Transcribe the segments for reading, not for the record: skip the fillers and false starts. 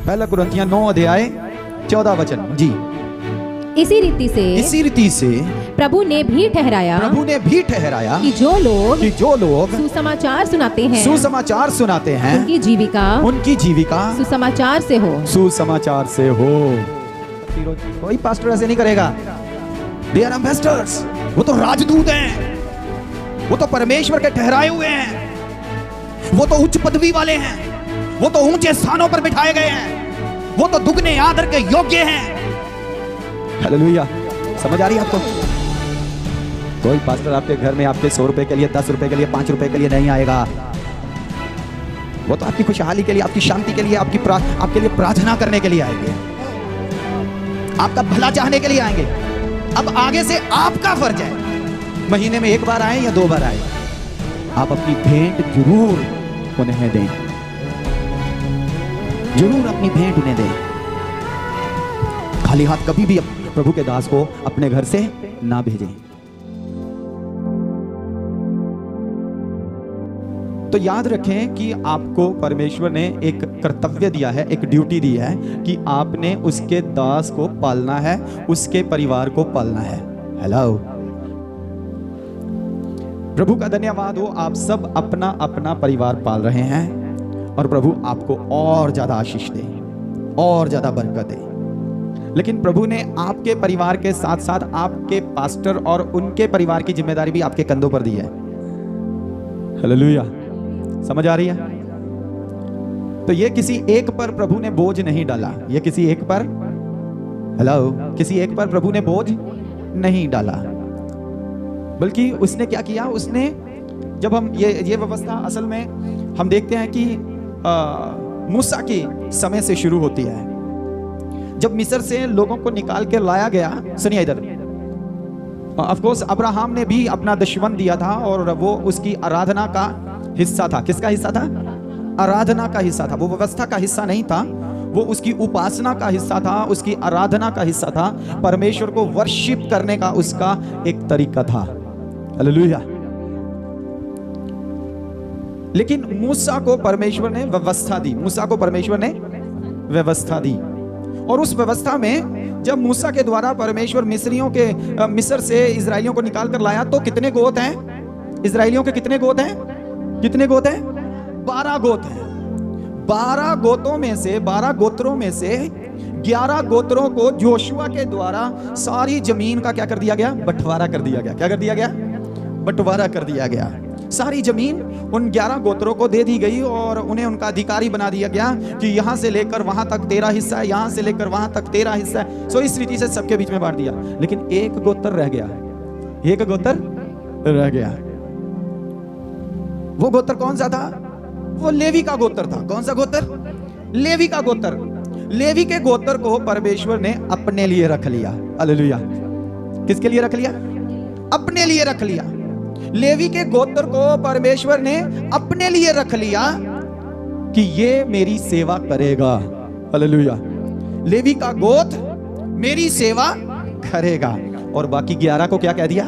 पहला कुरिन्थियों 9 अध्याय 14 वचन जी। इसी रीति से प्रभु ने भी ठहराया कि जो लोग सुसमाचार सुनाते हैं उनकी जीविका सुसमाचार से हो। कोई पास्टर ऐसे नहीं करेगा। दे आर एम्बेसडर्स, वो तो राजदूत हैं, वो तो परमेश्वर के ठहराए हुए हैं, वो तो उच्च पदवी वाले हैं, वो तो ऊंचे स्थानों पर बिठाए गए हैं, वो तो दुगने आदर के योग्य हैं। हालेलुया। समझ आ रही है आपको? कोई पास्टर आपके घर में आपके 100 रुपए के लिए, 10 रुपए के लिए, 5 रुपए के लिए नहीं आएगा। वो तो आपकी खुशहाली के लिए, आपकी शांति के लिए, आपके लिए प्रार्थना करने के लिए आएंगे, आपका भला चाहने के लिए आएंगे। अब आगे से आपका फर्ज है, महीने में 1 बार आए या 2 बार आए, आप अपनी भेंट जरूर उन्हें दें, जरूर अपनी भेंट उन्हें दें। खाली हाथ कभी भी प्रभु के दास को अपने घर से ना भेजें। तो याद रखें कि आपको परमेश्वर ने एक कर्तव्य दिया है, एक ड्यूटी दी है कि आपने उसके दास को पालना है, उसके परिवार को पालना है। हेलो, प्रभु का धन्यवाद हो, आप सब अपना अपना परिवार पाल रहे हैं और प्रभु आपको और ज्यादा आशीष दे, और ज्यादा बरकत दे। लेकिन प्रभु ने आपके परिवार के साथ साथ आपके पास्टर और उनके परिवार की जिम्मेदारी भी आपके कंधों पर दी है। हालेलुया। समझ आ रही है? तो ये किसी एक पर प्रभु ने बोझ नहीं डाला, ये किसी एक पर, हेलो, किसी एक पर प्रभु ने बोझ नहीं डाला, बल्कि उसने क्या किया, उसने जब हम ये व्यवस्था असल में हम देखते हैं कि मूसा के समय से शुरू होती है। जब मिस्र से लोगों को निकाल के लाया गया, सुनिए इधर, ऑफ कोर्स अब्राहम ने भी अपना दशमन दिया था और वो उसकी आराधना का हिस्सा था। किसका हिस्सा था? आराधना का हिस्सा था। वो व्यवस्था का हिस्सा नहीं था, वो उसकी उपासना का हिस्सा था, उसकी आराधना का हिस्सा था, परमेश्वर को वर्शिप करने का उसका एक तरीका था। हालेलुया। लेकिन मूसा को परमेश्वर ने व्यवस्था दी, मूसा को परमेश्वर ने व्यवस्था दी, और उस व्यवस्था में जब मूसा के द्वारा परमेश्वर मिस्र से इजराइलियों को निकाल कर लाया, तो कितने गोत हैं? इजराइलियों के कितने गोत हैं? कितने गोत हैं? 12 गोत हैं। 12 गोत्रों में से 11 गोत्रों को जोशुआ के द्वारा सारी जमीन का क्या कर दिया गया? बंटवारा कर दिया गया। क्या कर दिया गया? बंटवारा कर दिया गया। सारी जमीन उन 11 गोत्रों को दे दी गई और उन्हें उनका अधिकारी बना दिया गया कि यहां से लेकर वहां तक तेरा हिस्सा है, यहां से लेकर वहां तक तेरा हिस्सा है। सो इस रीति से सबके बीच में बांट दिया। लेकिन एक गोत्र रह गया, एक गोत्र रह गया। वो गोत्र कौन सा था? वो लेवी का गोत्र था। कौन सा गोत्र? लेवी का गोत्र। लेवी के गोत्र को परमेश्वर ने अपने लिए रख लिया। हालेलुया। किसके लिए रख लिया? अपने लिए रख लिया। लेवी के गोत्र को परमेश्वर ने अपने लिए रख लिया कि ये मेरी सेवा करेगा। हालेलुया। लेवी का गोत्र मेरी सेवा करेगा। और बाकी 11 को क्या कह दिया?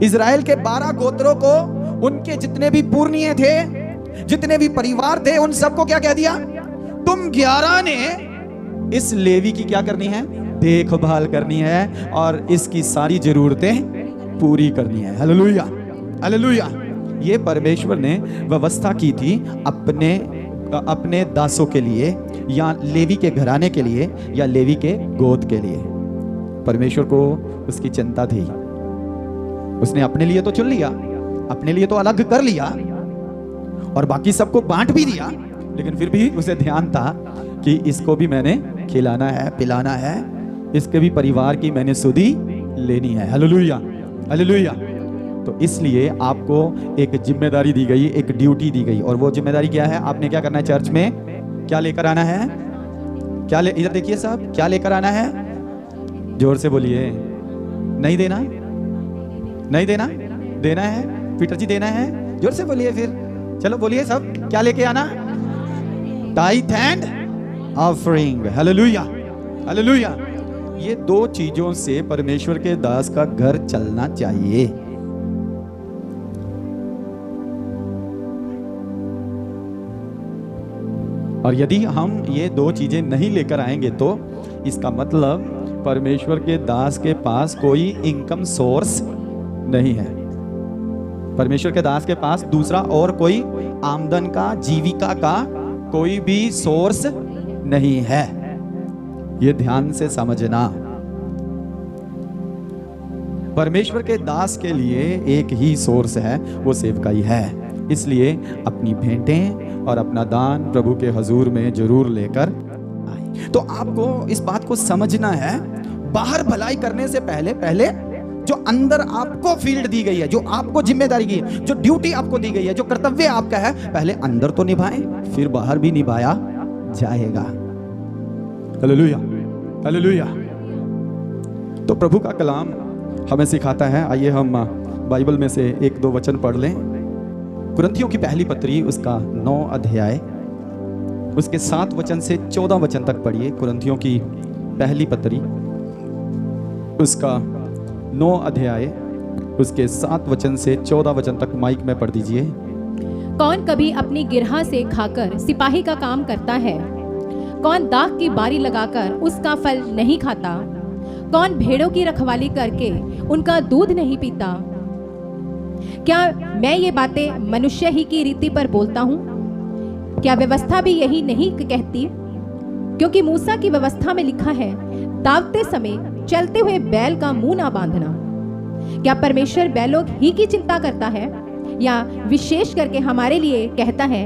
इजराइल के 12 गोत्रों को, उनके जितने भी पुरनिये थे, जितने भी परिवार थे, उन सबको क्या कह दिया? तुम 11 ने इस लेवी की क्या करनी है? देखभाल करनी है और इसकी सारी जरूरतें पूरी करनी है। Hallelujah, hallelujah. ये परमेश्वर ने व्यवस्था की थी अपने दासों के लिए, या लेवी के घराने के लिए, या लेवी के गोद के लिए। परमेश्वर को उसकी चिंता थी। उसने अपने लिए तो चुन लिया, अपने लिए तो अलग कर लिया और बाकी सबको बांट भी दिया, लेकिन फिर भी उसे ध्यान था कि इसको भी मैंने खिलाना है, पिलाना है, इसके भी परिवार की मैंने सुधि लेनी है। Hallelujah, hallelujah. तो इसलिए आपको एक जिम्मेदारी दी गई, एक ड्यूटी दी गई, और वो जिम्मेदारी क्या है? आपने क्या करना है? चर्च में क्या लेकर आना है? इधर देखिए साहब, क्या लेकर आना है? जोर से बोलिए। नहीं देना? नहीं देना? देना है। पीटर जी देना है? जोर से बोलिए। फिर चलो बोलिए सब, क्या लेके आना? Tithe and offering. Hallelujah, hallelujah. ये 2 चीजों से परमेश्वर के दास का घर चलना चाहिए। और यदि हम ये दो चीजें नहीं लेकर आएंगे तो इसका मतलब परमेश्वर के दास के पास कोई इनकम सोर्स नहीं है। परमेश्वर के दास के पास दूसरा और कोई आमदन का, जीविका का कोई भी सोर्स नहीं है। ये ध्यान से समझना। परमेश्वर के दास के लिए एक ही सोर्स है, वो सेवकाई है। इसलिए अपनी भेंटें और अपना दान प्रभु के हजूर में जरूर लेकर आए। तो आपको इस बात को समझना है, बाहर भलाई करने से पहले पहले जो अंदर आपको फील्ड दी गई है, जो आपको जिम्मेदारी की है, जो ड्यूटी आपको दी गई है, जो कर्तव्य आपका है, पहले अंदर तो निभाएं, फिर बाहर भी निभाया जाएगा। Hallelujah, hallelujah. तो प्रभु का कलाम हमें सिखाता है। आइए हम बाइबल में से एक दो वचन पढ़ लें। कुरिन्थियों की पहली पत्री उसका 9 अध्याय उसके 7 वचन से 14 वचन तक पढ़िए। कुरिन्थियों की पहली पत्री उसका 9 अध्याय उसके 7 वचन से 14 वचन तक माइक में पढ़ दीजिए। कौन कभी अपनी गिरहा से खाकर सिपाही का काम करता है? कौन दाख की बारी लगाकर उसका फल नहीं खाता? कौन भेड़ों की रखवाली करके उनका दूध नहीं पीता? क्या मैं ये बातें मनुष्य ही की रीति पर बोलता हूँ? क्या व्यवस्था भी यही नहीं कहती? क्योंकि मूसा की व्यवस्था में लिखा है, दावते समय चलते हुए बैल का मुंह ना बांधना। क्या परमेश्वर बैलों ही की चिंता करता है, या विशेष करके हमारे लिए कहता है?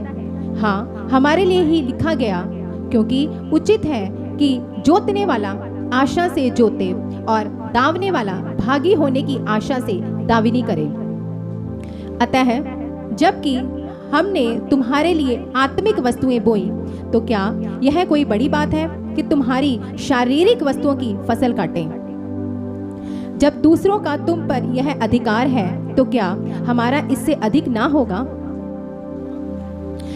हाँ, हमारे लिए ही लिखा गया, क्योंकि उचित है कि जोतने वाला आशा से जोते और दावने वाला भागी होने की आशा से दाविनी करे। अतः जबकि हमने तुम्हारे लिए आत्मिक वस्तुएं बोई, तो क्या यह कोई बड़ी बात है कि तुम्हारी शारीरिक वस्तुओं की फसल काटें? जब दूसरों का तुम पर यह अधिकार है, तो क्या हमारा इससे अधिक ना होगा?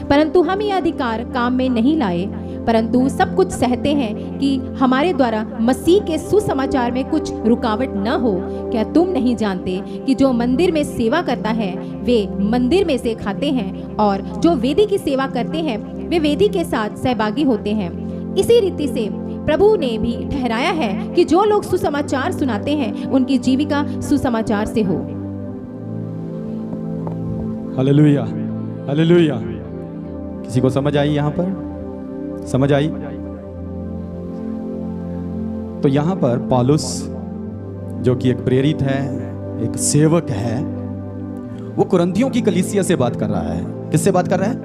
परंतु हम यह अधिकार काम में नहीं लाए, परंतु सब कुछ सहते हैं कि हमारे द्वारा मसीह के सुसमाचार में कुछ रुकावट न हो। क्या तुम नहीं जानते कि जो मंदिर में सेवा करता है वे मंदिर में से खाते हैं, और जो वेदी की सेवा करते हैं वे वेदी के साथ सहभागी होते हैं? इसी रीति से प्रभु ने भी ठहराया है कि जो लोग सुसमाचार सुनाते हैं उनकी जीविका सुसमाचार से हो। Hallelujah, hallelujah. किसी को समझ आई? यहां पर समझ आई? तो यहां पर पौलुस जो कि एक प्रेरित है, एक सेवक है, वो कुरिन्थियों की कलीसिया से बात कर रहा है। किससे बात कर रहा है?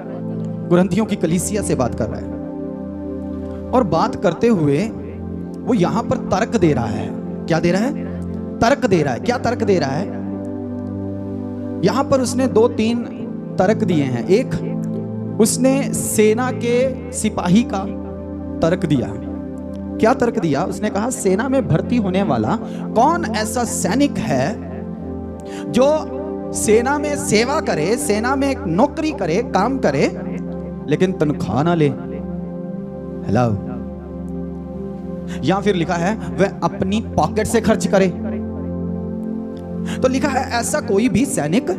कुरिन्थियों की कलीसिया से बात कर रहा है। और बात करते हुए वो यहां पर तर्क दे रहा है। क्या दे रहा है? तर्क दे रहा है। क्या तर्क दे रहा है? यहां पर उसने 2-3 तर्क दिए हैं। एक, उसने सेना के सिपाही का तर्क दिया। क्या तर्क दिया? उसने कहा, सेना में भर्ती होने वाला कौन ऐसा सैनिक है जो सेना में सेवा करे, सेना में एक नौकरी करे, काम करे, लेकिन तनख्वाह ना ले? हेलो। या फिर लिखा है वह अपनी पॉकेट से खर्च करे। तो लिखा है ऐसा कोई भी सैनिक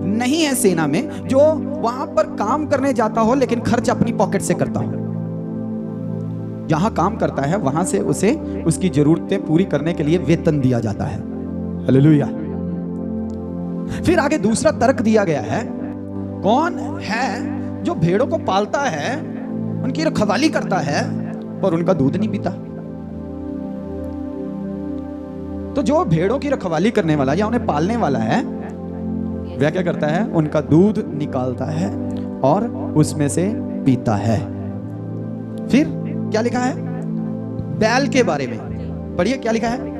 नहीं है सेना में जो वहां पर काम करने जाता हो लेकिन खर्च अपनी पॉकेट से करता हो। जहां काम करता है वहां से उसे उसकी जरूरतें पूरी करने के लिए वेतन दिया जाता है। हालेलुया। फिर आगे दूसरा तर्क दिया गया है, कौन है जो भेड़ों को पालता है, उनकी रखवाली करता है, पर उनका दूध नहीं पीता? तो जो भेड़ों की रखवाली करने वाला या उन्हें पालने वाला है, वह क्या करता है? उनका दूध निकालता है और उसमें से पीता है। फिर क्या लिखा है? बैल के बारे में पढ़िए। क्या लिखा है?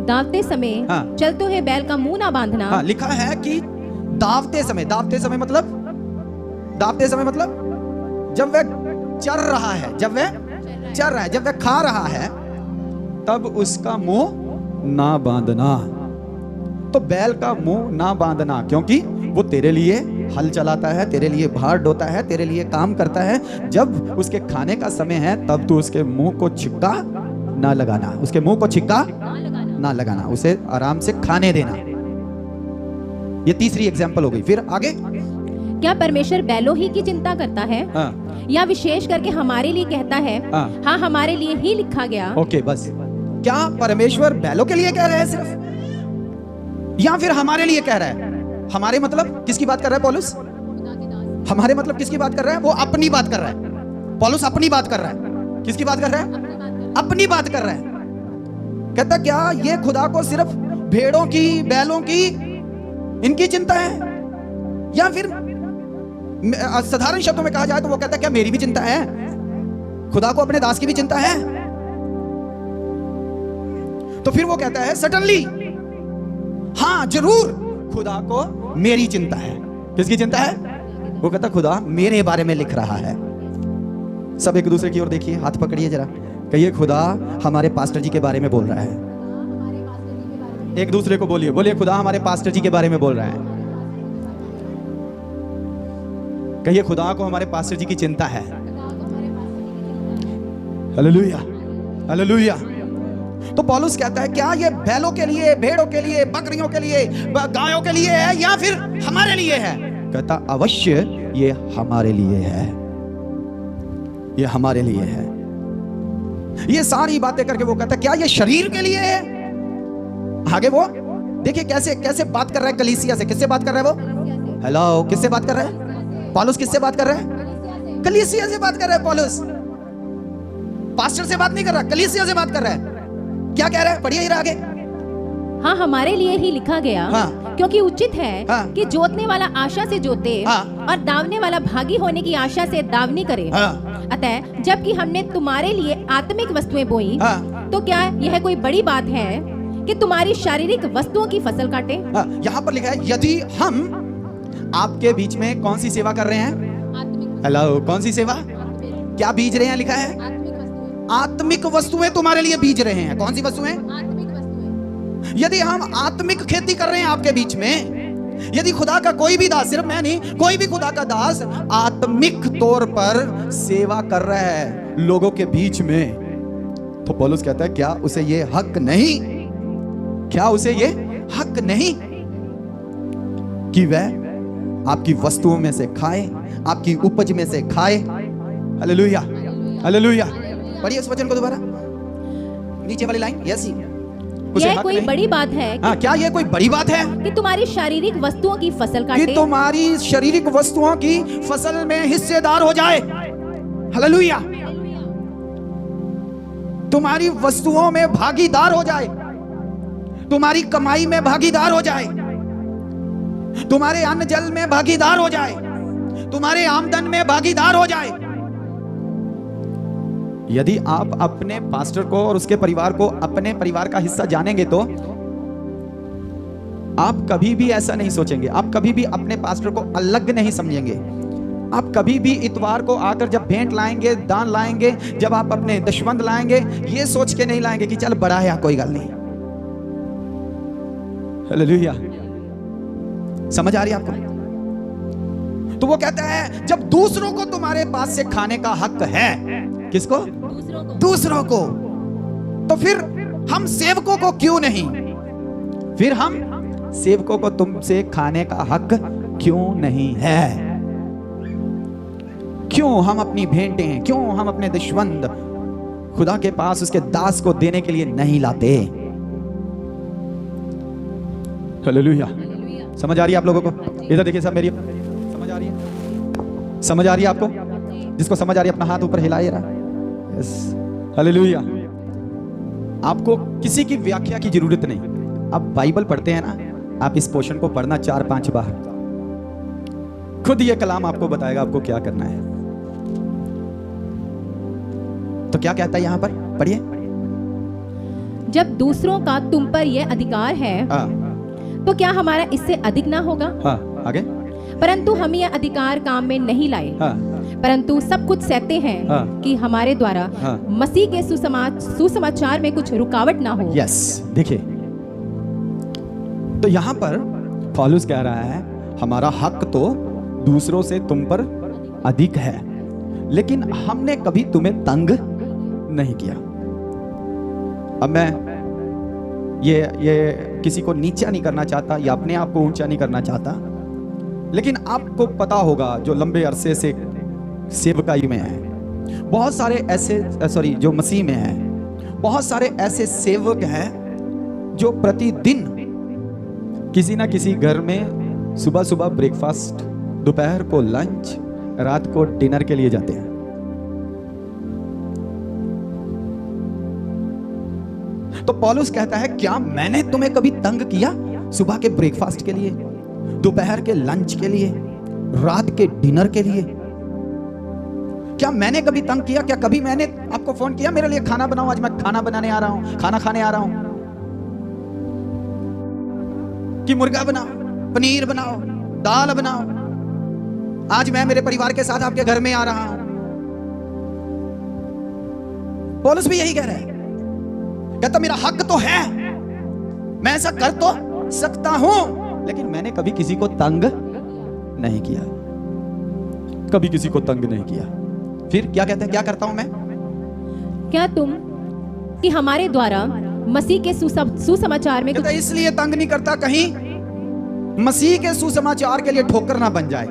दावते समय चलते हुए बैल का मुंह ना बांधना। हाँ, लिखा है कि दावते समय, दावते समय मतलब, दावते समय मतलब जब वह चर रहा है, जब वह चर रहा है, जब वह खा रहा है, तब उसका मुंह ना बांधना। तो बैल का मुंह ना बांधना, क्योंकि वो तेरे लिए हल चलाता है, तेरे लिए भार ढोता है, तेरे लिए काम करता है। जब उसके खाने का समय है तब तू उसके मुंह को छिक्का ना लगाना, उसके मुंह को छिक्का ना लगाना, उसे आराम से खाने देना। ये तीसरी एग्जाम्पल हो गई। फिर आगे, क्या परमेश्वर बैलों ही की चिंता करता है? हाँ, या विशेष करके हमारे लिए कहता है? हाँ। हाँ, हमारे लिए ही लिखा गया। ओके, बस। क्या परमेश्वर बैलों के लिए कह रहा है सिर्फ, या फिर हमारे लिए कह रहा है? हमारे मतलब किसकी बात कर रहा है पौलुस? हमारे मतलब किसकी बात कर रहा है? वो अपनी बात कर रहा है। पौलुस अपनी बात कर रहा है। किसकी बात कर रहा है? अपनी बात कर रहा है। कहता क्या ये खुदा को सिर्फ भेड़ों की, बैलों की, इनकी चिंता है? या फिर साधारण शब्दों में कहा जाए तो वो कहता क्या मेरी भी चिंता है? खुदा को अपने दास की भी चिंता है? तो फिर वो कहता है सडनली, हाँ जरूर खुदा को मेरी चिंता है। किसकी चिंता है? वो कहता खुदा मेरे बारे में लिख रहा है। सब एक दूसरे की ओर देखिए, हाथ पकड़िए जरा, कहिए खुदा हमारे पास्टर जी के बारे में बोल रहा है। एक दूसरे को बोलिए, बोलिए खुदा हमारे पास्टर जी के बारे में बोल रहा है। कहिए खुदा को हमारे पास्टर जी की चिंता है। Hallelujah, hallelujah. तो पौलुस कहता है क्या ये बैलों के लिए, भेड़ों के लिए, बकरियों के लिए, गायों के लिए है या फिर हमारे लिए है? कहता अवश्य ये हमारे लिए है, ये हमारे लिए है। ये सारी बातें करके वो कहता है क्या ये शरीर के लिए है? आगे वो देखिए कैसे कैसे बात कर रहा है कलीसिया से। किससे बात कर रहा है वो? हेलो, किससे बात कर रहा है पौलुस? किससे बात कर रहा है? कलीसिया से बात कर रहा है पौलुस। पास्टर से बात नहीं कर रहा, कलीसिया से बात कर रहा है। क्या कह रहा है? पढ़िए आगे। हाँ, हमारे लिए ही लिखा गया। हाँ। क्योंकि उचित है हाँ। कि जोतने वाला आशा से जोते हाँ। और दावने वाला भागी होने की आशा से दावनी करे। हाँ। अतः जबकि हमने तुम्हारे लिए आत्मिक वस्तुएं बोई, हाँ। तो क्या यह कोई बड़ी बात है कि तुम्हारी शारीरिक वस्तुओं की फसल काटे? हाँ, यहाँ पर लिखा है यदि हम आपके बीच में कौन सी सेवा कर रहे हैं? हेलो, कौन सी सेवा? क्या बीज रहे हैं? लिखा है आत्मिक वस्तुएं तुम्हारे लिए बीज रहे हैं। कौन सी वस्तुएं? यदि हम आत्मिक खेती कर रहे हैं आपके बीच में, यदि खुदा का कोई भी दास, सिर्फ मैं नहीं, कोई भी खुदा का दास आत्मिक तौर पर सेवा कर रहा है लोगों के बीच में, तो पौलुस कहता है क्या उसे ये हक नहीं, क्या उसे ये हक नहीं कि वह आपकी वस्तुओं में से खाए, आपकी उपज में से खाए? Hallelujah, hallelujah. पढ़िए उस वचन को दोबारा, नीचे वाली लाइन। यस, यह कोई बड़ी बात है? हाँ, क्या यह कोई बड़ी बात है कि तुम्हारी शारीरिक वस्तुओं की फसल काटे? कि तुम्हारी शारीरिक वस्तुओं की फसल में हिस्सेदार हो जाए? हालेलुया। तुम्हारी वस्तुओं में भागीदार हो जाए, तुम्हारी कमाई में भागीदार हो जाए, तुम्हारे अन्न जल में भागीदार हो जाए, तुम्हारे आमदन में भागीदार हो जाए। यदि आप अपने पास्टर को और उसके परिवार को अपने परिवार का हिस्सा जानेंगे तो आप कभी भी ऐसा नहीं सोचेंगे, आप कभी भी अपने पास्टर को अलग नहीं समझेंगे। आप कभी भी इतवार को आकर जब भेंट लाएंगे, दान लाएंगे, जब आप अपने दशमंद लाएंगे, ये सोच के नहीं लाएंगे कि चल बड़ा है कोई गल नहीं। हालेलुया, समझ आ रही है आपको? तो वो कहता है जब दूसरों को तुम्हारे पास से खाने का हक है, किसको? दूसरों को। तो फिर हम सेवकों को क्यों नहीं? फिर हम सेवकों को तुमसे खाने का हक क्यों नहीं है? क्यों हम अपनी भेंटें, क्यों हम अपने दशमंद खुदा के पास उसके दास को देने के लिए नहीं लाते? हालेलुया। समझ आ रही है आप लोगों को? इधर देखिए सब, मेरी समझ आ रही है? समझ आ रही है आपको? जिसको समझ आ रही है अपना हाथ ऊपर हिलाइए रहा। Yes, hallelujah. आपको किसी की व्याख्या की जरूरत नहीं। आप बाइबल पढ़ते हैं ना, आप इस पोर्शन को पढ़ना 4-5 बार, खुद ये कलाम आपको बताएगा आपको क्या करना है। तो क्या कहता है यहां पर? पढ़िए। जब दूसरों का तुम पर यह अधिकार है, तो क्या हमारा इससे अधिक ना होगा? हाँ, आगे। परंतु हम यह अधिकार काम में नहीं लाए, परंतु सब कुछ सहते हैं कि हमारे द्वारा मसीह के सुसमाचार में कुछ रुकावट ना हो। यस, देखिए तो यहां पर पौलुस कह रहा है हमारा हक तो दूसरों से तुम पर अधिक है, लेकिन हमने कभी तुम्हें तंग नहीं किया। अब मैं ये किसी को नीचा नहीं करना चाहता या अपने आप को ऊंचा नहीं करना चाहता, लेकिन आपको पता होगा जो लंबे अरसे से सेवकाई में है, बहुत सारे ऐसे जो मसीह में हैं, बहुत सारे ऐसे सेवक हैं जो प्रतिदिन किसी ना किसी घर में सुबह सुबह ब्रेकफास्ट, दोपहर को लंच, रात को डिनर के लिए जाते हैं। तो पौलुस कहता है, क्या मैंने तुम्हें कभी तंग किया सुबह के ब्रेकफास्ट के लिए, दोपहर के लंच के लिए, रात के डिनर के लिए? क्या मैंने कभी तंग किया? क्या कभी मैंने आपको फोन किया मेरे लिए खाना बनाओ, आज मैं खाना बनाने आ रहा हूं, खाना खाने आ रहा हूं? कि मुर्गा बनाओ, पनीर बनाओ, दाल बनाओ, आज मैं मेरे परिवार के साथ आपके घर में आ रहा हूं? पौलुस भी यही कह रहा है, कहता मेरा हक तो है, मैं ऐसा कर तो सकता हूं, लेकिन मैंने कभी किसी को तंग नहीं किया, कभी किसी को तंग नहीं किया। फिर क्या कहते हैं, क्या करता हूं मैं? क्या तुम कि हमारे द्वारा मसीह के सुसमाचार में कहता इसलिए तंग नहीं करता कहीं मसीह के सुसमाचार के लिए ठोकर ना बन जाए।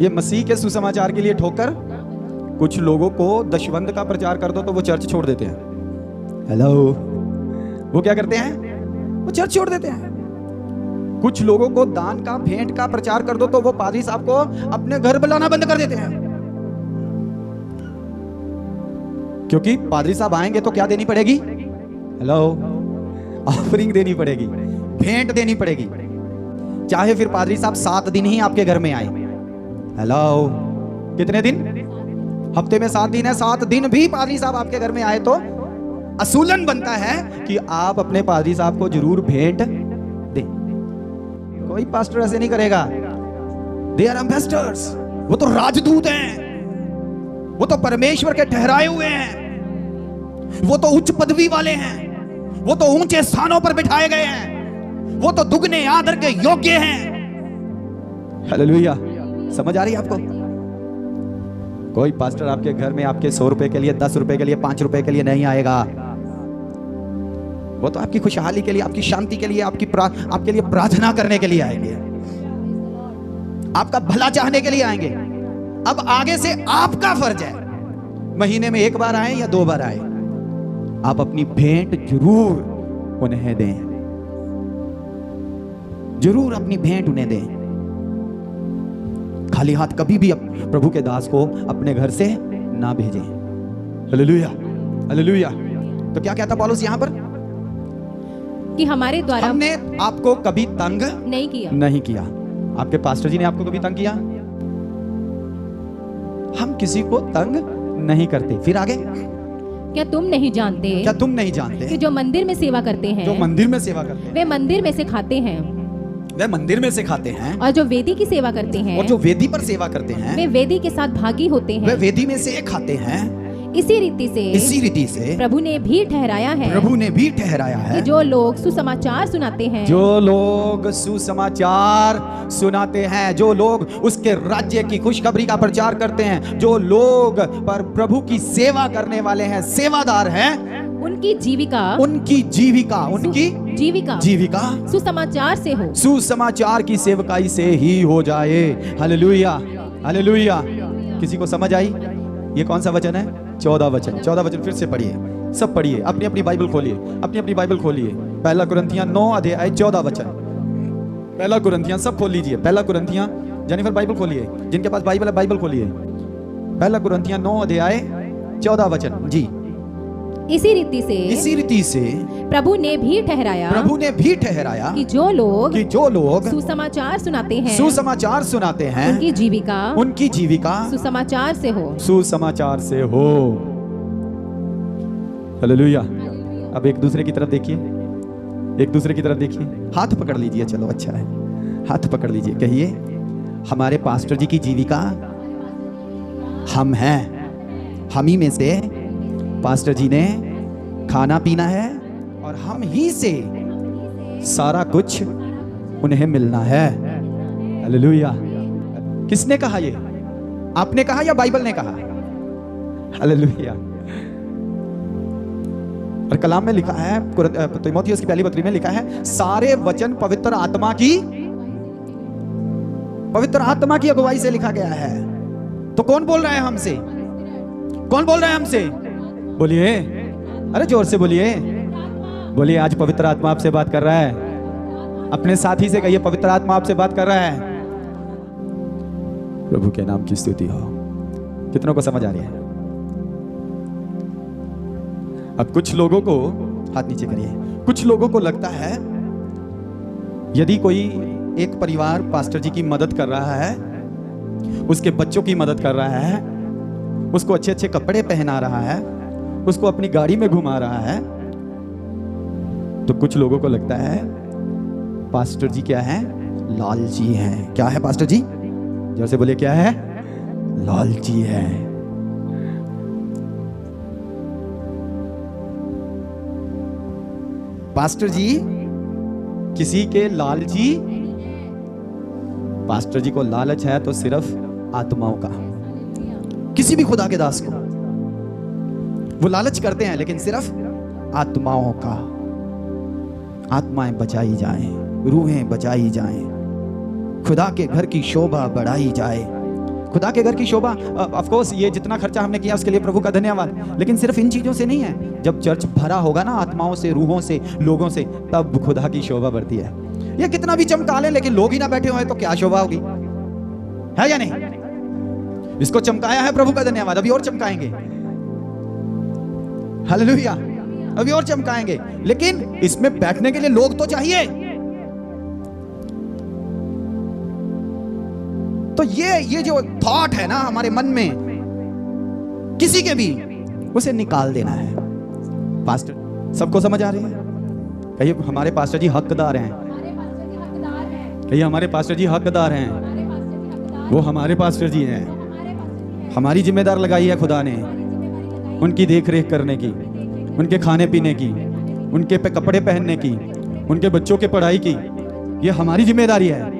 ये मसीह के सुसमाचार के लिए ठोकर, कुछ लोगों को दशवंध का प्रचार कर दो तो वो चर्च छोड़ देते हैं। हेलो, वो क्या करते हैं? वो चर्च छोड़ देते हैं। कुछ लोगों को दान का, भेंट का प्रचार कर दो तो वो पादरी साहब को अपने घर बुलाना बंद कर देते हैं, क्योंकि पादरी साहब आएंगे तो क्या देनी पड़ेगी? हेलो, ऑफरिंग देनी पड़ेगी, भेंट देनी पड़ेगी, चाहे फिर पादरी साहब 7 दिन ही आपके घर में आए। हेलो, कितने दिन? हफ्ते में 7 दिन है, 7 दिन भी पादरी साहब आपके घर में आए तो असूलन बनता है कि आप अपने पादरी साहब को जरूर भेंट दें। कोई पास्टर ऐसे नहीं करेगा। दे आर एम्बेसडर्स, वो तो राजदूत हैं, वो तो परमेश्वर के ठहराए हुए हैं, वो तो उच्च पदवी वाले हैं, वो तो ऊंचे स्थानों पर बिठाए गए हैं, वो तो दुगने आदर के योग्य हैं। हालेलुया, समझ आ रही है आपको? कोई पास्टर आपके घर में आपके 100 रुपए के लिए, 10 रुपए के लिए, 5 रुपए के लिए नहीं आएगा। वो तो आपकी खुशहाली के लिए, आपकी शांति के लिए, आपके लिए प्रार्थना करने के लिए आएंगे, आपका भला चाहने के लिए आएंगे। अब आगे से आपका फर्ज है, महीने में 1 बार आए या 2 बार आए, आप अपनी भेंट जरूर उन्हें दें, जरूर अपनी भेंट उन्हें दें। खाली हाथ कभी भी प्रभु के दास को अपने घर से ना भेजें। Hallelujah, hallelujah. तो क्या कहता पौलुस यहां पर? कि हमारे द्वारा हमने आपको कभी तंग नहीं किया। नहीं किया। आपके पास्टर जी ने आपको कभी तंग किया? हम किसी को तंग नहीं करते। फिर आगे, क्या तुम नहीं जानते? क्या तुम नहीं जानते कि जो मंदिर में सेवा करते हैं, जो मंदिर में सेवा करते हैं, वे मंदिर में से खाते हैं, वे मंदिर में से खाते हैं, और जो वेदी की सेवा करते हैं, और जो वेदी पर सेवा करते हैं, वे वेदी के साथ भागी होते हैं। वे वेदी में से खाते हैं। इसी रीति से प्रभु ने भी ठहराया है, प्रभु ने भी ठहराया है कि जो लोग सुसमाचार सुनाते हैं, जो लोग सुसमाचार सुनाते हैं, जो लोग उसके राज्य की खुशखबरी का प्रचार करते हैं, जो लोग पर प्रभु की सेवा करने वाले हैं, सेवादार हैं, उनकी जीविका सुसमाचार से हो, सुसमाचार की सेवकाई से ही हो जाए। Hallelujah, hallelujah. किसी को समझ आई? ये कौन सा वचन है? 14 वचन। 14 वचन फिर से पढ़िए, सब पढ़िए, अपनी अपनी बाइबल खोलिए, अपनी अपनी बाइबल खोलिए। 1 कुरिन्थियां 9 अध्याय 14 वचन। 1 कुरिन्थियां सब खोल लीजिए। 1 कुरिन्थियां, जेनिफर बाइबल खोलिए, जिनके पास बाइबल है बाइबल खोलिए। 1 कुरिन्थियां 9 अध्याय 14 वचन जी। इसी रीति से प्रभु ने भी ठहराया कि जो लोग सुसमाचार सुनाते हैं, उनकी जीविका सुसमाचार से हो। हालेलुया। अब एक दूसरे की तरफ देखिए, हाथ पकड़ लीजिए। चलो अच्छा है, हाथ पकड़ लीजिए। कहिए, हमारे पास्टर जी की जीविका हम हैं, हम ही में से पास्टर जी ने खाना पीना है और हम ही से सारा कुछ उन्हें मिलना है। हालेलुया। किसने कहा ये? आपने कहा या बाइबल ने कहा? हालेलुया। और कलाम में लिखा है, तीमुथियुस की पहली पत्री में लिखा है, सारे वचन पवित्र आत्मा की पवित्र आत्मा की अगुवाई से लिखा गया है। तो कौन बोल रहा है हमसे? कौन बोल रहा है हमसे? बोलिए, अरे जोर से बोलिए, बोलिए। आज पवित्र आत्मा आपसे बात कर रहा है। अपने साथी से कहिए, पवित्र आत्मा आपसे बात कर रहा है। प्रभु के नाम की स्तुति हो। कितनों को समझ आ रही है? अब कुछ लोगों को, हाथ नीचे करिए, कुछ लोगों को लगता है यदि कोई एक परिवार पास्टर जी की मदद कर रहा है, उसके बच्चों की मदद कर रहा है, उसको अच्छे अच्छे कपड़े पहना रहा है, उसको अपनी गाड़ी में घुमा रहा है, तो कुछ लोगों को लगता है पास्टर जी क्या है? लालची हैं। क्या है पास्टर जी? जोर से बोलिए, क्या है? लालची है। पास्टर जी किसी के लालची? पास्टर जी को लालच है तो सिर्फ आत्माओं का। किसी भी खुदा के दास को वो लालच करते हैं, लेकिन सिर्फ आत्माओं का। आत्माएं बचाई जाएं, रूहें बचाई जाएं, खुदा के घर की शोभा बढ़ाई जाए। खुदा के घर की शोभा, ऑफ कोर्स ये जितना खर्चा हमने किया उसके लिए प्रभु का धन्यवाद, लेकिन सिर्फ इन चीजों से नहीं है। जब चर्च भरा होगा ना आत्माओं से, रूहों से, लोगों से, तब खुदा की शोभा बढ़ती है। ये कितना भी चमका ले, लेकिन लोग ही ना बैठे हुए तो क्या शोभा होगी? है या नहीं? इसको चमकाया है, प्रभु का धन्यवाद। अभी और चमकाएंगे, हालेलुया, अभी और चमकाएंगे, लेकिन इसमें बैठने के लिए लोग तो चाहिए। तो ये जो थॉट है ना हमारे मन में, किसी के भी, उसे निकाल देना है। पास्टर, सबको समझ आ रही है? कहिए हमारे पास्टर जी हकदार हैं। कहिए हमारे पास्टर जी हकदार हैं। वो हमारे पास्टर जी हैं। हमारी जिम्मेदार लगाई है खुदा ने उनकी देख रेख करने की, उनके खाने पीने की, उनके पे कपड़े पहनने की, उनके बच्चों के पढ़ाई की। ये हमारी जिम्मेदारी है।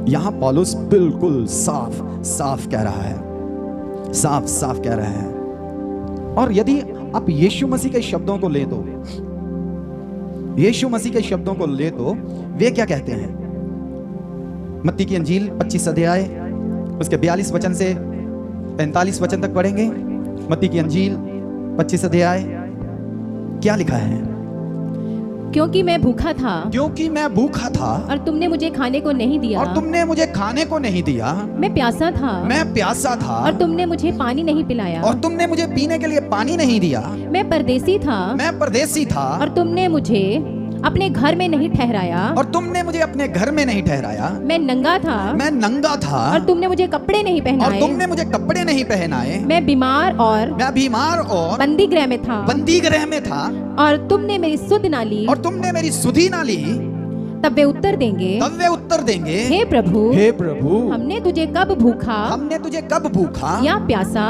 यहां पौलुस बिल्कुल साफ साफ कह रहा है, साफ साफ कह रहा है। और यदि आप यीशु मसीह के शब्दों को ले तो, यीशु मसीह के शब्दों को ले तो वे क्या कहते हैं? मत्ती की अंजील 25 अध्याय उसके 42 वचन से 45 वचन तक पढ़ेंगे। मत्ती की अंजील 25 अध्याय, क्या लिखा है? क्योंकि मैं भूखा था, क्योंकि मैं भूखा था और तुमने मुझे खाने को नहीं दिया, और तुमने मुझे खाने को नहीं दिया। मैं प्यासा था, मैं प्यासा था, और तुमने मुझे पानी नहीं पिलाया, और तुमने मुझे पीने के लिए पानी नहीं दिया। मैं परदेसी था, मैं परदेसी था, और तुमने मुझे अपने घर में नहीं ठहराया, और तुमने मुझे अपने घर में नहीं ठहराया। मैं नंगा था, मैं नंगा था, और तुमने मुझे कपड़े नहीं और पहनाए, तुमने मुझे कपड़े नहीं पहनाए। मैं बीमार और बंदी गृह में था, बंदी गृह में था, और तुमने मेरी सुध ना ली। और तुमने मेरी सुधि ना ली। तब वे उत्तर देंगे, तब वे उत्तर देंगे, हे प्रभु, हे प्रभु, हमने तुझे कब भूखा, हमने तुझे कब भूखा, या प्यासा,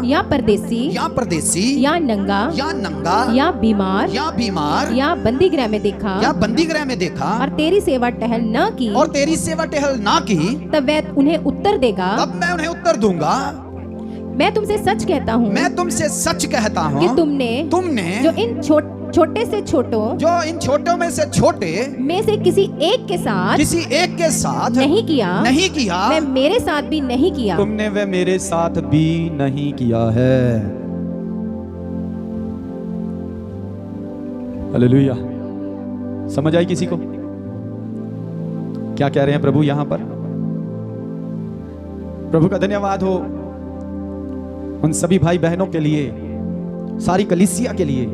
या परदेसी, या परदेसी, या नंगा, या नंगा, या बीमार, या बंदी गृह में देखा, या बंदी गृह में देखा, और तेरी सेवा टहल न की, और तेरी सेवा टहल ना की। तब वह उन्हें उत्तर देगा, तब मैं उन्हें उत्तर दूंगा, मैं तुमसे सच कहता हूँ, मैं तुमसे सच कहता हूँ कि तुमने जो इन छोटे से छोटों, जो इन छोटों में से छोटे में से किसी एक के साथ नहीं किया, वह मेरे साथ भी नहीं किया। तुमने वह मेरे साथ भी नहीं किया है। हालेलुया। समझ आई किसी को क्या कह रहे हैं प्रभु यहां पर? प्रभु का धन्यवाद हो उन सभी भाई बहनों के लिए, सारी कलीसिया के लिए,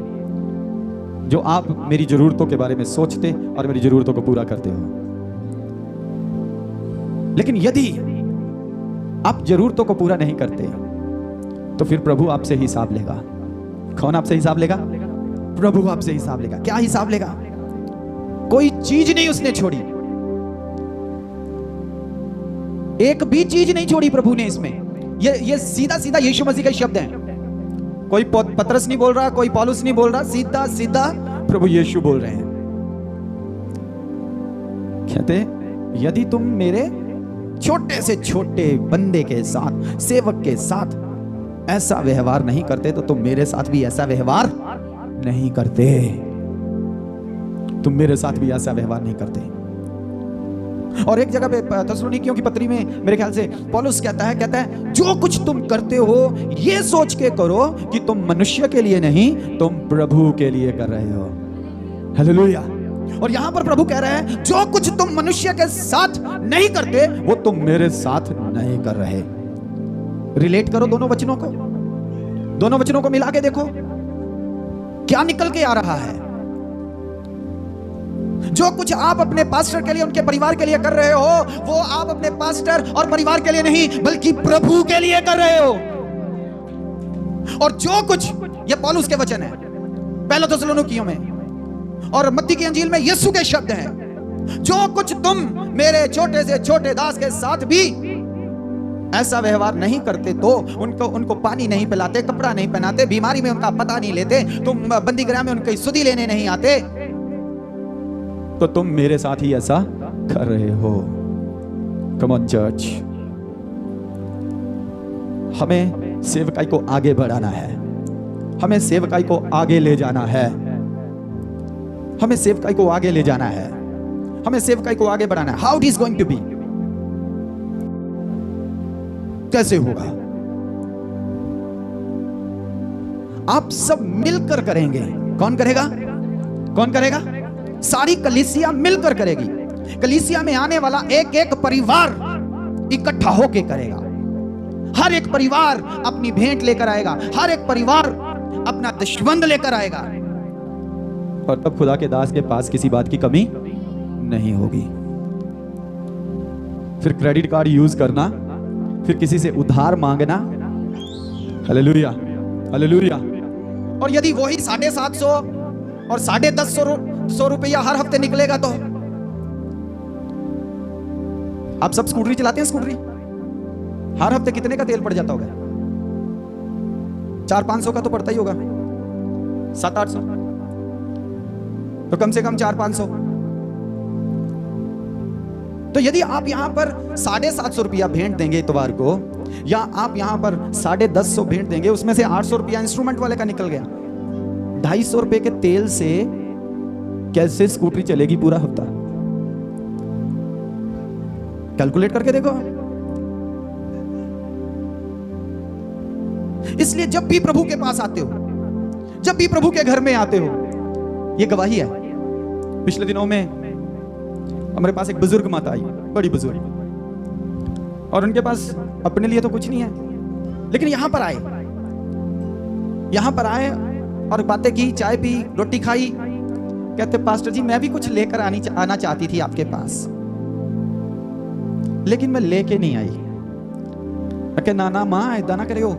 जो आप मेरी जरूरतों के बारे में सोचते और मेरी जरूरतों को पूरा करते हो। लेकिन यदि आप जरूरतों को पूरा नहीं करते तो फिर प्रभु आपसे हिसाब लेगा। कौन आपसे हिसाब लेगा? प्रभु आपसे हिसाब लेगा। क्या हिसाब लेगा? कोई चीज नहीं उसने छोड़ी, एक भी चीज नहीं छोड़ी प्रभु ने इसमें। ये सीधा सीधा यीशु मसीह के शब्द हैं। कोई पतरस नहीं बोल रहा, कोई पौलुस नहीं बोल रहा, सीधा सीधा प्रभु यीशु बोल रहे हैं। कहते हैं यदि तुम मेरे छोटे से छोटे बंदे के साथ, सेवक के साथ ऐसा व्यवहार नहीं करते तो तुम मेरे साथ भी ऐसा व्यवहार नहीं करते। तुम मेरे साथ भी ऐसा व्यवहार नहीं करते। और एक जगह पे थिस्सलुनीकियों की पत्री में मेरे ख्याल से पौलुस कहता है जो कुछ तुम करते हो ये सोच के करो कि तुम मनुष्य के लिए नहीं, तुम प्रभु के लिए कर रहे हो। हालेलुया। और यहां पर प्रभु कह रहे हैं जो कुछ तुम मनुष्य के साथ नहीं करते वो तुम मेरे साथ नहीं कर रहे। रिलेट करो दोनों वचनों को मिला के देखो क्या निकल के आ रहा है। जो कुछ आप अपने पास्टर के लिए, उनके परिवार के लिए कर रहे हो, वो आप अपने पास्टर और परिवार के लिए नहीं बल्कि प्रभु के लिए कर रहे हो। और जो कुछ, ये पौलुस के वचन है पहले थिस्सलुनीकियों में, और मत्ती की अंजील में यीशु के शब्द हैं, जो कुछ तुम मेरे छोटे से छोटे दास के साथ भी ऐसा व्यवहार नहीं करते तो उनको पानी नहीं पिलाते, कपड़ा नहीं पहनाते, बीमारी में उनका पता नहीं लेते, तुम बंदीगृह में उनकी सुधि लेने नहीं आते, तो तुम मेरे साथ ही ऐसा कर रहे हो। कम ऑन चर्च, हमें सेवकाई को आगे बढ़ाना है, हमें सेवकाई को आगे ले जाना है, हमें सेवकाई को आगे ले जाना है, हमें सेवकाई को आगे बढ़ाना है। How it is going to be, कैसे होगा? आप सब मिलकर करेंगे। कौन करेगा? कौन करेगा? सारी कलीसिया मिलकर करेगी। कलीसिया में आने वाला एक एक परिवार इकट्ठा होकर करेगा। हर एक परिवार अपनी भेंट लेकर आएगा, हर एक परिवार अपना दशबंध लेकर आएगा, और तब खुदा के दास के पास किसी बात की कमी नहीं होगी। फिर क्रेडिट कार्ड यूज करना, फिर किसी से उधार मांगना, हालेलुया हालेलुया। और यदि वही 750 और 150 रुपया हर हफ्ते निकलेगा तो आप सब स्कूटरी चलाते हैं, स्कूटरी हर हफ्ते कितने का तेल पड़ जाता होगा? 400-500 का तो पड़ता ही होगा, 700-800, तो कम से कम 400-500। तो यदि आप यहां पर 750 रुपया भेंट देंगे इतवार को, या आप यहां पर 150 भेंट देंगे, उसमें से 800 रुपया इंस्ट्रूमेंट वाले का निकल गया, 250 रुपए के तेल से कैसे स्कूटरी चलेगी पूरा हफ्ता? कैलकुलेट करके देखो। इसलिए जब भी प्रभु के पास आते हो, जब भी प्रभु के घर में आते हो, यह गवाही है। पिछले दिनों में हमारे पास एक बुजुर्ग माता आई, बड़ी बुजुर्ग, और उनके पास अपने लिए तो कुछ नहीं है, लेकिन यहां पर आए और बातें की, चाय पी, रोटी खाई। कहते पास्टर जी मैं भी कुछ लेकर आना चाहती थी आपके पास, लेकिन मैं लेके नहीं आई। ना मां ऐदा ना करियो,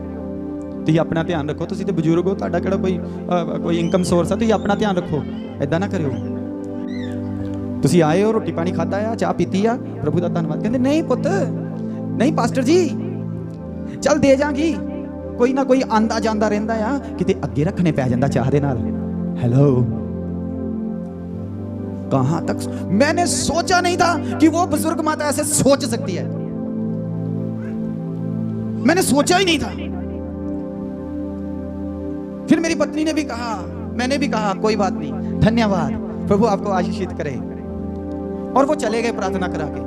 तुसीं अपना ध्यान रखो, तुसीं ते बजुर्ग हो, तुहाडा किहड़ा कोई इनकम सोर्स है, तुसीं अपना ध्यान रखो, ऐदा ना करियो। तुसीं आए हो, रोटी पानी खाता है, चाह पीती है, प्रभु का धन्यवाद। कहते नहीं पुੱਤ, नहीं पास्टर जी, चल दे जागी, कोई ना कोई आंदा जांदा रहंदा आ, किते अगे रखने पै जांदा चाह दे नाल। हेलो, कहां तक? मैंने सोचा नहीं था कि वो बुजुर्ग माता ऐसे सोच सकती है, मैंने सोचा ही नहीं था। फिर मेरी पत्नी ने भी कहा, मैंने भी कहा कोई बात नहीं, धन्यवाद, प्रभु आपको आशीषित करे। और वो चले गए प्रार्थना करा के।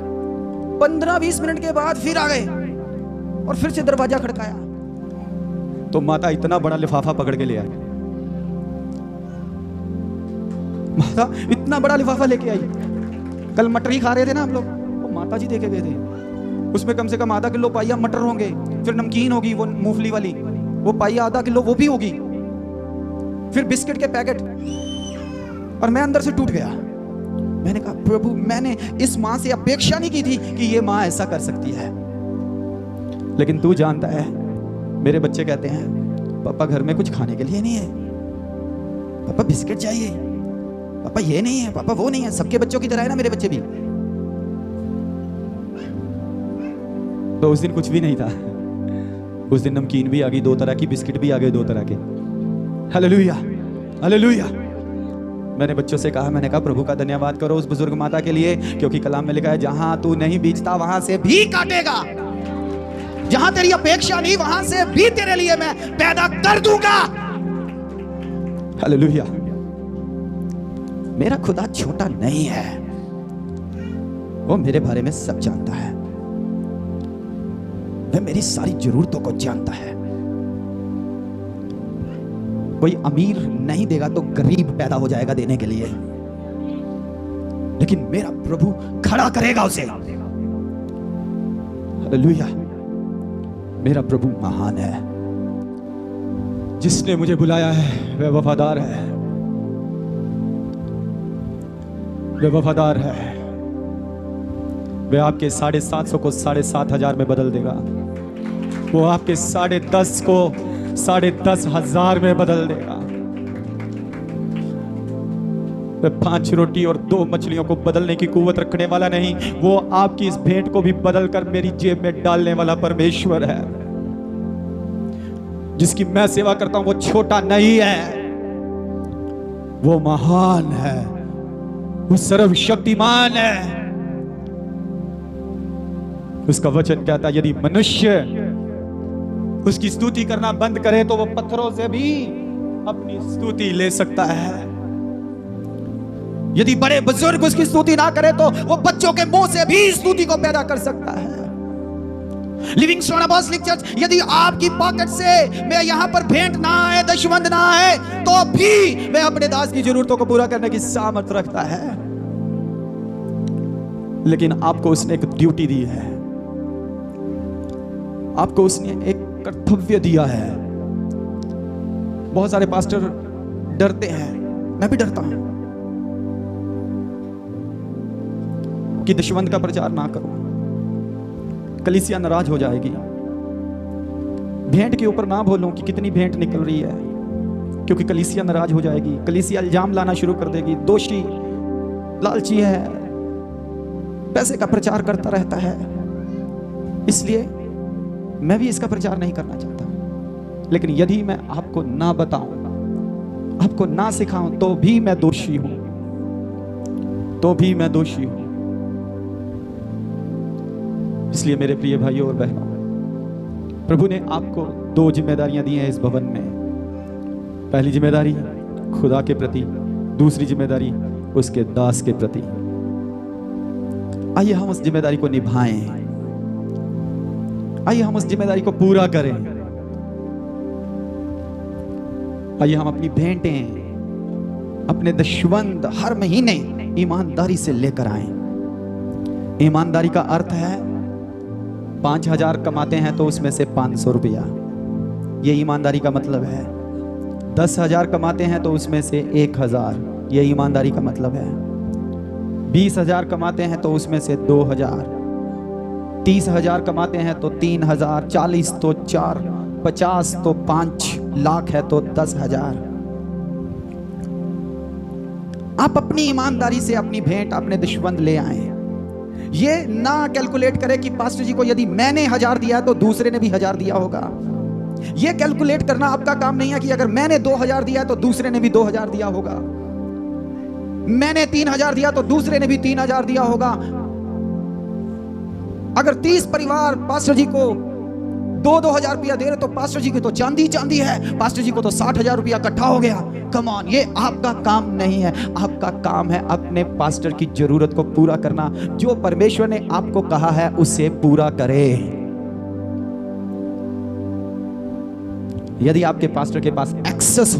15-20 मिनट के बाद फिर आ गए और फिर से दरवाजा खड़काया, तो माता इतना बड़ा लिफाफा पकड़ के ले आई। माता इतना बड़ा लिफाफा लेके आई। कल मटर ही खा रहे थे ना हम लोग, वो माता जी देके गए थे, उसमें कम से कम आधा किलो पाइया मटर होंगे, फिर नमकीन होगी वो मूंगफली वाली, वो पाइया आधा किलो वो भी होगी, फिर बिस्किट के पैकेट। और मैं अंदर से टूट गया। मैंने कहा प्रभु, मैंने इस मां से अपेक्षा नहीं की थी कि ये मां ऐसा कर सकती है, लेकिन तू जानता है मेरे बच्चे कहते हैं पापा घर में कुछ खाने के लिए नहीं है, पापा बिस्किट चाहिए, पापा ये नहीं है, पापा वो नहीं है। सबके बच्चों की तरह है ना मेरे बच्चे भी। तो उस दिन कुछ भी नहीं था, उस दिन नमकीन भी आ गई 2 तरह की, बिस्किट भी आ गए 2 तरह के। Hallelujah hallelujah. मैंने बच्चों से कहा, मैंने कहा प्रभु का धन्यवाद करो उस बुजुर्ग माता के लिए, क्योंकि कलाम में लिखा है जहां तू नहीं बीजता वहां से भी काटेगा, जहां तेरी अपेक्षा नहीं वहां से भी तेरे लिए मैं पैदा कर दूंगा। हालेलुया। मेरा खुदा छोटा नहीं है, वो मेरे बारे में सब जानता है, वह मेरी सारी जरूरतों को जानता है। कोई अमीर नहीं देगा तो गरीब पैदा हो जाएगा देने के लिए, लेकिन मेरा प्रभु खड़ा करेगा उसे। हालेलुया। मेरा प्रभु महान है। जिसने मुझे बुलाया है वह वफादार है, वह वफादार है। वह आपके 750 को 7,500 में बदल देगा। वो आपके 10.5 को 10,500 में बदल देगा। वह 5 रोटी और 2 मछलियों को बदलने की कुव्वत रखने वाला नहीं, वो आपकी इस भेंट को भी बदल कर मेरी जेब में डालने वाला परमेश्वर है। जिसकी मैं सेवा करता हूं वो छोटा नहीं है, वो महान है, वो सर्वशक्तिमान है। उसका वचन कहता है यदि मनुष्य उसकी स्तुति करना बंद करे तो वो पत्थरों से भी अपनी स्तुति ले सकता है। यदि बड़े बुजुर्ग उसकी स्तुति ना करे तो वो बच्चों के मुंह से भी स्तुति को पैदा कर सकता है। लिविंग स्टोन अपॉस्टलिक चर्च, यदि आपकी पॉकेट से मैं यहां पर भेंट ना आए, दशमंद ना आए, तो भी मैं अपने दास की जरूरतों को पूरा करने की सामर्थ रखता है। लेकिन आपको उसने एक ड्यूटी दी है, आपको उसने एक कर्तव्य दिया है। बहुत सारे पास्टर डरते हैं, मैं भी डरता हूं कि दशमंद का प्रचार ना करो, कलीसिया नाराज हो जाएगी। भेंट के ऊपर ना बोलूं कि कितनी भेंट निकल रही है, क्योंकि कलीसिया नाराज हो जाएगी। कलीसिया इल्जाम लाना शुरू कर देगी, दोषी, लालची है, पैसे का प्रचार करता रहता है। इसलिए मैं भी इसका प्रचार नहीं करना चाहता। लेकिन यदि मैं आपको ना बताऊं, आपको ना सिखाऊं, तो भी मैं दोषी हूं, तो भी मैं दोषी हूं। इसलिए मेरे प्रिय भाइयों और बहनों, प्रभु ने आपको 2 जिम्मेदारियां दी हैं इस भवन में। पहली जिम्मेदारी खुदा के प्रति, दूसरी जिम्मेदारी उसके दास के प्रति। आइए हम उस जिम्मेदारी को निभाएं, आइए हम उस जिम्मेदारी को पूरा करें। आइए हम अपनी भेंटें, अपने दशवंद हर महीने ईमानदारी से लेकर आएं। ईमानदारी का अर्थ है 5,000 कमाते हैं तो उसमें से 500 रुपया, ये ईमानदारी का मतलब है। 10,000 कमाते हैं तो उसमें से 1,000, ये ईमानदारी का मतलब है। 20,000 कमाते हैं तो उसमें से 2,000, 30,000 कमाते हैं तो 3,000, 40 तो 4, 50 तो 5 लाख है तो 10,000। आप अपनी ईमानदारी से अपनी भेंट, अपने दशवंद ले आए। ये ना कैलकुलेट करें कि पास्टर जी को यदि मैंने 1,000 दिया तो दूसरे ने भी 1,000 दिया होगा। ये कैलकुलेट करना आपका काम नहीं है कि अगर मैंने 2,000 दिया तो दूसरे ने भी 2,000 दिया होगा। मैंने 3,000 दिया तो दूसरे ने भी 3,000 दिया होगा। अगर 30 परिवार पास्टर जी को 2,000 रुपया दे रहे तो पास्टर जी की तो चांदी चांदी है, पास्टर जी को तो 60,000 रुपया इकट्ठा हो गया। कम ऑन, ये आपका काम नहीं है। आपका काम है अपने पास्टर की जरूरत को पूरा करना। जो परमेश्वर ने आपको कहा है उसे पूरा करें। यदि आपके पास्टर के पास एक्सेस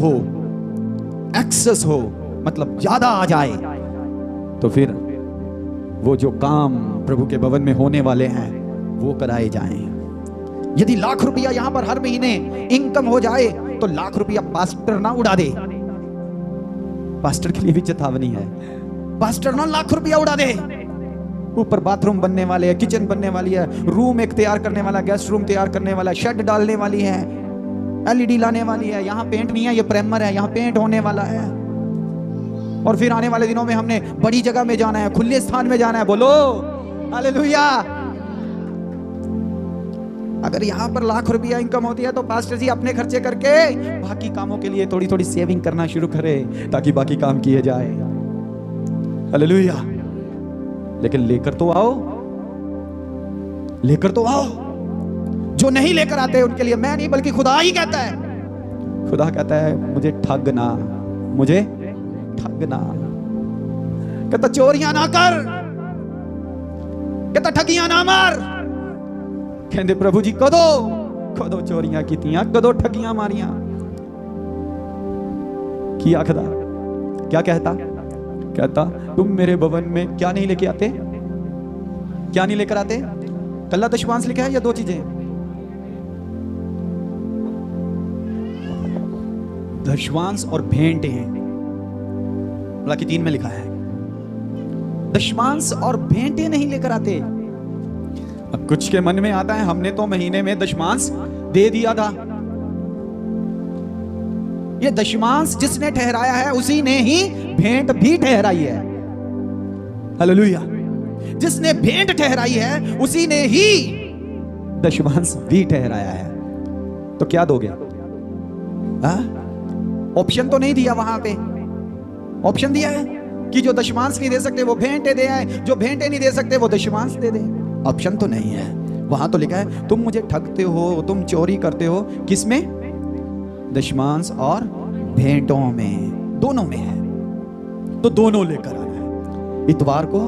हो मतलब ज्यादा आ जाए, तो फिर वो जो काम प्रभु के भवन में होने वाले हैं वो कराए जाएं। यदि लाख रुपया यहां पर हर महीने इनकम हो जाए तो लाख रुपया पास्टर ना उड़ा दे। पास्टर के लिए भी चेतावनी है, पास्टर ना लाख रुपया उड़ा दे। ऊपर बाथरूम बनने वाले है, किचन बनने वाली है, रूम एक तैयार करने वाला, गेस्ट रूम तैयार करने वाला, शेड डालने वाली है, एलईडी लाने वाली है। यहां पेंट नहीं है, ये प्राइमर है, यहां पेंट होने वाला है। और फिर आने वाले दिनों में हमने बड़ी जगह में जाना है, खुले स्थान में जाना है। बोलो हालेलुया। अगर यहां पर लाख रुपया इनकम होती है तो पास्टर जी अपने खर्चे करके बाकी कामों के लिए थोड़ी थोड़ी सेविंग करना शुरू करे ताकि बाकी काम किए जाए। हालेलुया। लेकिन लेकर तो आओ, लेकर तो आओ। जो नहीं लेकर आते उनके लिए मैं नहीं बल्कि खुदा ही कहता है, खुदा कहता है मुझे ठगना, मुझे ठगना। कहता चोरियां ना कर, कहता ठगियां ना मार। कहते प्रभु जी कदों चोरियां कीतियां, कदों ठगियां मारियां। की आखदा क्या कहता तुम मेरे भवन में क्या नहीं लेके आते, क्या नहीं लेकर आते? कल्ला दशवांश लिखा है या दो चीजें? दशवांश और भेंटे हैं, हालांकि 3 में लिखा है। दशवांश और भेंटे नहीं लेकर आते। अब कुछ के मन में आता है हमने तो महीने में दशवांश दे दिया था। ये दशमांश जिसने ठहराया है उसी ने ही भेंट भी ठहराई है। हालेलुया। जिसने भेंट ठहराई है उसी ने ही दशमांश भी ठहराया है। तो क्या दोगे? ऑप्शन तो नहीं दिया वहां पे। ऑप्शन दिया है कि जो दशमांश नहीं दे सकते वो भेंटे दे आए, जो भेंटे नहीं दे सकते वो दशमांश दे दे। ऑप्शन तो नहीं है। वहां तो लिखा है तुम मुझे ठगते हो, तुम चोरी करते हो। किसमें? दशमांश और भेंटों में, दोनों में है। तो दोनों लेकर आना है। इतवार को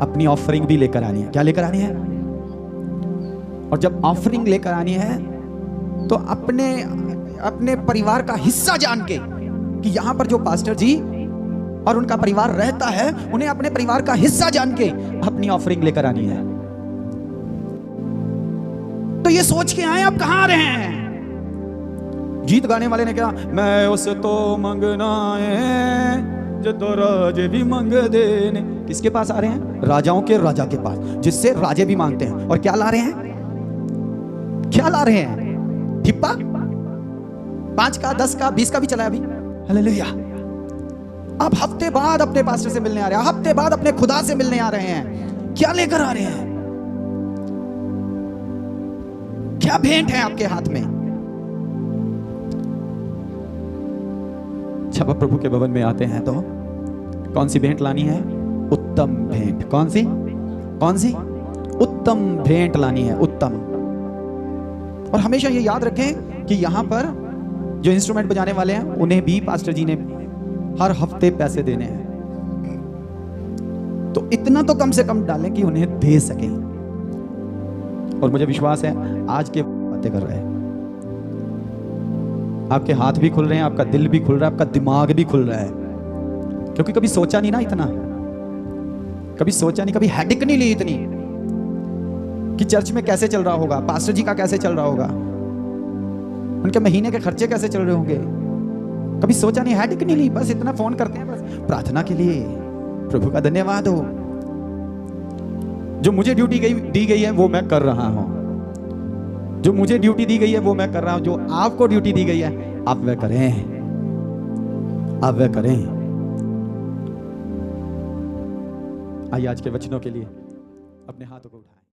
अपनी ऑफरिंग भी लेकर आनी है। क्या लेकर आनी है? और जब ऑफरिंग लेकर आनी है तो अपने परिवार का हिस्सा जान के कि यहां पर जो पास्टर जी और उनका परिवार रहता है, उन्हें अपने परिवार का हिस्सा जान के अपनी ऑफरिंग लेकर आनी है। तो ये सोच के आए आप कहां आ रहे हैं? गीत गाने वाले ने कहा मैं उस तो मंगना है जो तो राजे भी मंग देने। किसके पास आ रहे हैं? राजाओं के राजा के पास, जिससे राजे भी मांगते हैं। और क्या ला रहे हैं? क्या ला रहे हैं? ठिप्पा 5 का 10 का 20 का भी चला अभी। हालेलुया। अब हफ्ते बाद अपने पास्टर से मिलने आ रहे हैं, हफ्ते बाद अपने खुदा से मिलने आ रहे हैं। क्या लेकर आ रहे हैं? क्या भेंट है आपके हाथ में? जब आप प्रभु के भवन में आते हैं तो कौन सी भेंट लानी है? उत्तम भेंट। कौन सी? उत्तम भेंट लानी है, उत्तम। और हमेशा ये याद रखें कि यहां पर जो इंस्ट्रूमेंट बजाने वाले हैं उन्हें भी पास्टर जी ने हर हफ्ते पैसे देने हैं। तो इतना तो कम से कम डालें कि उन्हें दे सकें। और मुझे विश्वास है आज के बातें कर रहे हैं, आपके हाथ भी खुल रहे हैं, आपका दिल भी खुल रहा है, आपका दिमाग भी खुल रहा है। क्योंकि कभी सोचा नहीं ना इतना, कभी सोचा नहीं, कभी हेडिक नहीं ली इतनी कि चर्च में कैसे चल रहा होगा, पास्टर जी का कैसे चल रहा होगा, उनके महीने के खर्चे कैसे चल रहे होंगे। कभी सोचा नहीं, हेडिक नहीं ली। बस इतना फोन करते हैं, बस प्रार्थना के लिए। प्रभु का धन्यवाद हो। जो मुझे ड्यूटी दी गई है वो मैं कर रहा हूं। जो मुझे ड्यूटी दी गई है वो मैं कर रहा हूं। जो आपको ड्यूटी दी गई है आप वह करें, आप वह करें। आइए आज के वचनों के लिए अपने हाथों को उठाएं।